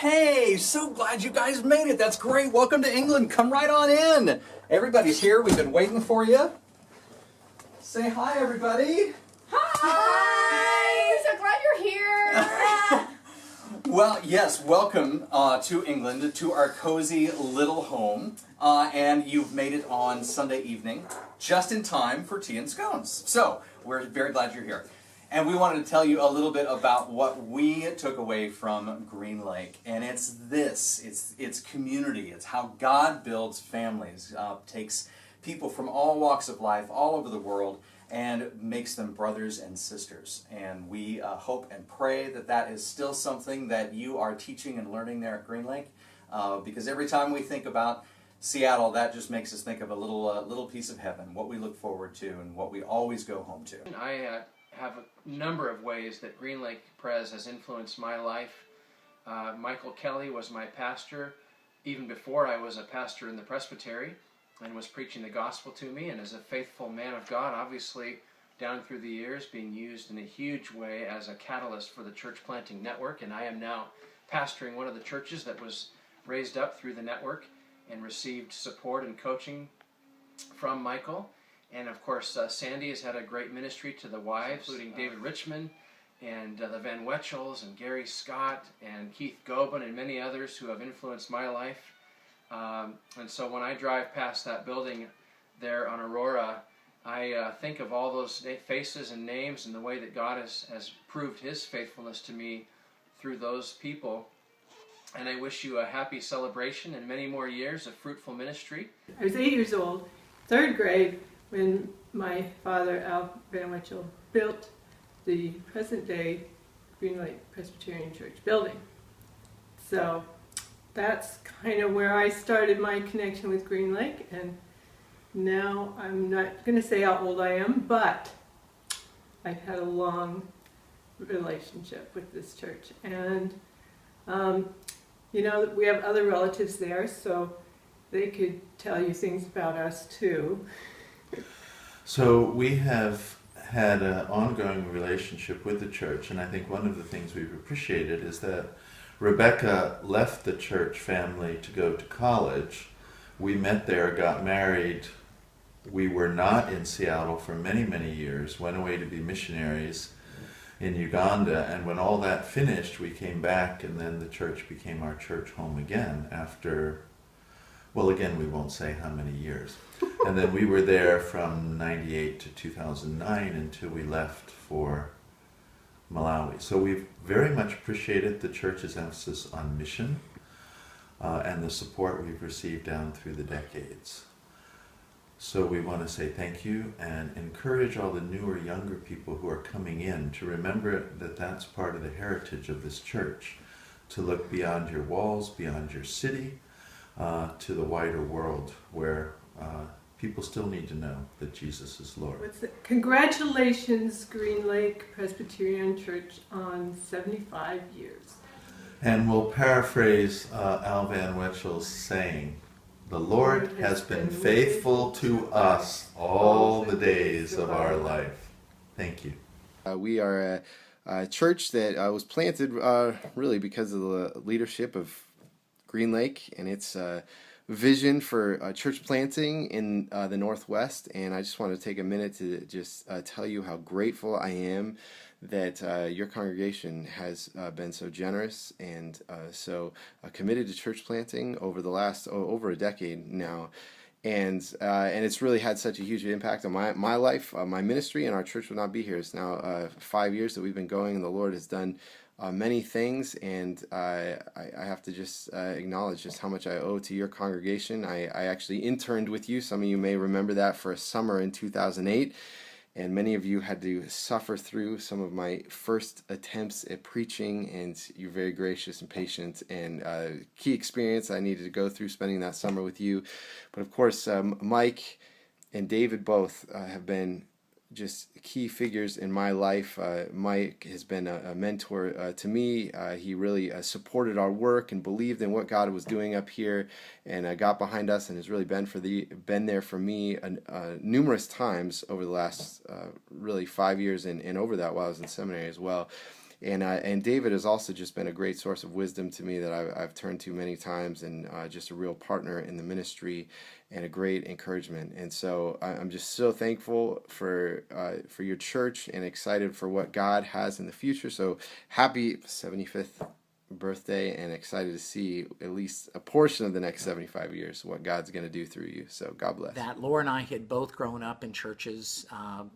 Hey, so glad you guys made it. That's great. Welcome to England. Come right on in. Everybody's here. We've been waiting for you. Say hi, everybody. Hi! So glad you're here. Well, yes, welcome to England, to our cozy little home. And you've made it on Sunday evening, just in time for tea and scones. So, we're very glad you're here. And we wanted to tell you a little bit about what we took away from Green Lake. And it's this, it's community. It's how God builds families, takes people from all walks of life, all over the world, and makes them brothers and sisters. And we hope and pray that that is still something that you are teaching and learning there at Green Lake. Because every time we think about Seattle, that just makes us think of a little piece of heaven, what we look forward to and what we always go home to. I have a number of ways that Green Lake Pres has influenced my life. Michael Kelly was my pastor even before I was a pastor in the presbytery and was preaching the gospel to me, and as a faithful man of God, obviously down through the years being used in a huge way as a catalyst for the church planting network. And I am now pastoring one of the churches that was raised up through the network and received support and coaching from Michael. And of course, Sandy has had a great ministry to the wives, including David Richmond and the Van Wetchels and Gary Scott and Keith Gobin and many others who have influenced my life. And so when I drive past that building there on Aurora, I think of all those faces and names and the way that God has proved His faithfulness to me through those people. And I wish you a happy celebration and many more years of fruitful ministry. I was 8 years old, third grade, when my father, Al Van Wetchel, built the present-day Green Lake Presbyterian Church building. So that's kind of where I started my connection with Green Lake, and now I'm not going to say how old I am, but I've had a long relationship with this church. And, you know, we have other relatives there, so they could tell you things about us too. So we have had an ongoing relationship with the church, and I think one of the things we've appreciated is that Rebecca left the church family to go to college. We met there, got married. We were not in Seattle for many, many years, went away to be missionaries in Uganda, and when all that finished, we came back, and then the church became our church home again after, well, again, we won't say how many years. And then we were there from 98 to 2009 until we left for Malawi. So we've very much appreciated the church's emphasis on mission and the support we've received down through the decades. So we want to say thank you and encourage all the newer, younger people who are coming in to remember that that's part of the heritage of this church, to look beyond your walls, beyond your city, to the wider world where people still need to know that Jesus is Lord. Congratulations, Green Lake Presbyterian Church, on 75 years. And we'll paraphrase Al Van Wetchel's saying, "The Lord has been faithful to us all the days of our life." Thank you. We are a church that was planted really because of the leadership of Green Lake and its vision for church planting in the Northwest. And I just want to take a minute to just tell you how grateful I am that your congregation has been so generous and so committed to church planting over the last over a decade now. And it's really had such a huge impact on my life. My ministry and our church would not be here. It's now 5 years that we've been going, and the Lord has done many things, and I have to just acknowledge just how much I owe to your congregation. I actually interned with you. Some of you may remember that, for a summer in 2008, and many of you had to suffer through some of my first attempts at preaching, and you're very gracious and patient, and key experience I needed to go through spending that summer with you. But of course, Mike and David both have been just key figures in my life. Mike has been a mentor to me. He really supported our work and believed in what God was doing up here, and got behind us, and has really been there for me numerous times over the last really 5 years, and over that while I was in seminary as well. And David has also just been a great source of wisdom to me that I've turned to many times, and just a real partner in the ministry and a great encouragement. And so I'm just so thankful for your church and excited for what God has in the future. So happy 75th birthday, and excited to see at least a portion of the next 75 years, what God's going to do through you. So God bless. That Laura and I had both grown up in churches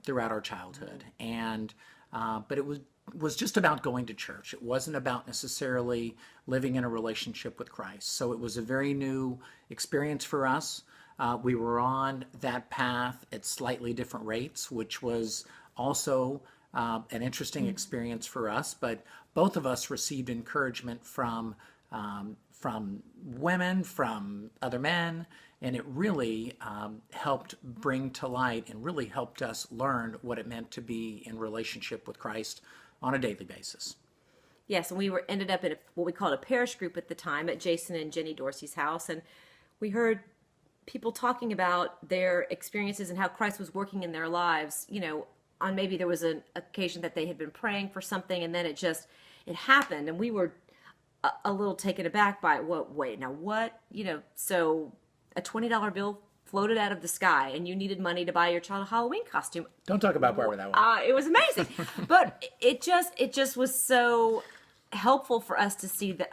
throughout our childhood, and but it was just about going to church. It wasn't about necessarily living in a relationship with Christ. So it was a very new experience for us. We were on that path at slightly different rates, which was also an interesting experience for us. But both of us received encouragement from women, from other men, and it really helped bring to light and really helped us learn what it meant to be in relationship with Christ on a daily basis. Yes, and we ended up in what we called a parish group at the time at Jason and Jenny Dorsey's house, and we heard people talking about their experiences and how Christ was working in their lives. On maybe there was an occasion that they had been praying for something, and then it happened, and we were a little taken aback by what? So a $20 bill floated out of the sky, and you needed money to buy your child a Halloween costume. Don't talk about part of that one. It was amazing, but it just was so helpful for us to see that.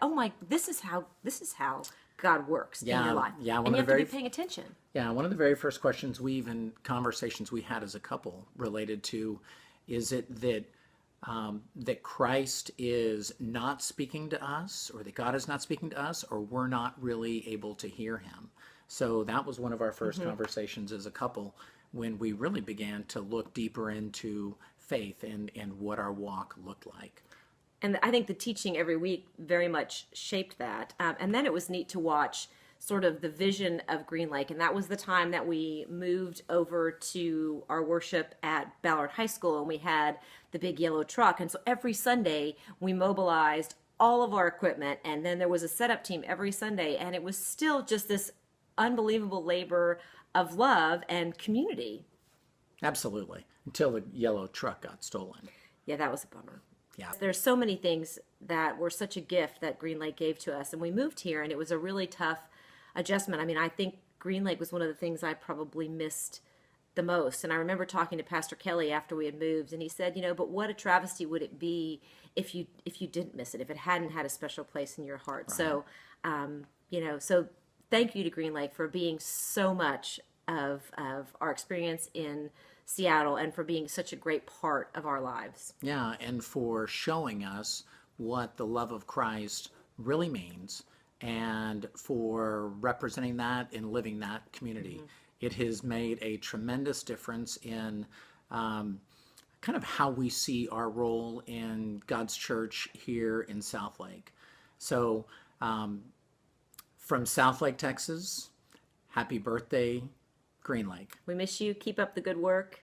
This is how God works in your life. Yeah, and you have to be paying attention. Yeah, one of the very first questions conversations we had as a couple related to, is it that Christ is not speaking to us, or that God is not speaking to us, or we're not really able to hear him? So that was one of our first conversations as a couple, when we really began to look deeper into faith and what our walk looked like. And I think the teaching every week very much shaped that. And then it was neat to watch sort of the vision of Green Lake. And that was the time that we moved over to our worship at Ballard High School, and we had the big yellow truck. And so every Sunday we mobilized all of our equipment, and then there was a setup team every Sunday. And it was still just this unbelievable labor of love and community. Absolutely. Until the yellow truck got stolen. Yeah, that was a bummer. Yeah. There's so many things that were such a gift that Green Lake gave to us. And we moved here, and it was a really tough adjustment. I mean, I think Green Lake was one of the things I probably missed the most. And I remember talking to Pastor Kelly after we had moved, and he said, but what a travesty would it be if you didn't miss it, if it hadn't had a special place in your heart. Right. So, so thank you to Green Lake for being so much of our experience in Seattle, and for being such a great part of our lives. Yeah, and for showing us what the love of Christ really means, and for representing that and living that community. It has made a tremendous difference in kind of how we see our role in God's church here in Southlake. So from Southlake, Texas, happy birthday, Green Lake. We miss you. Keep up the good work.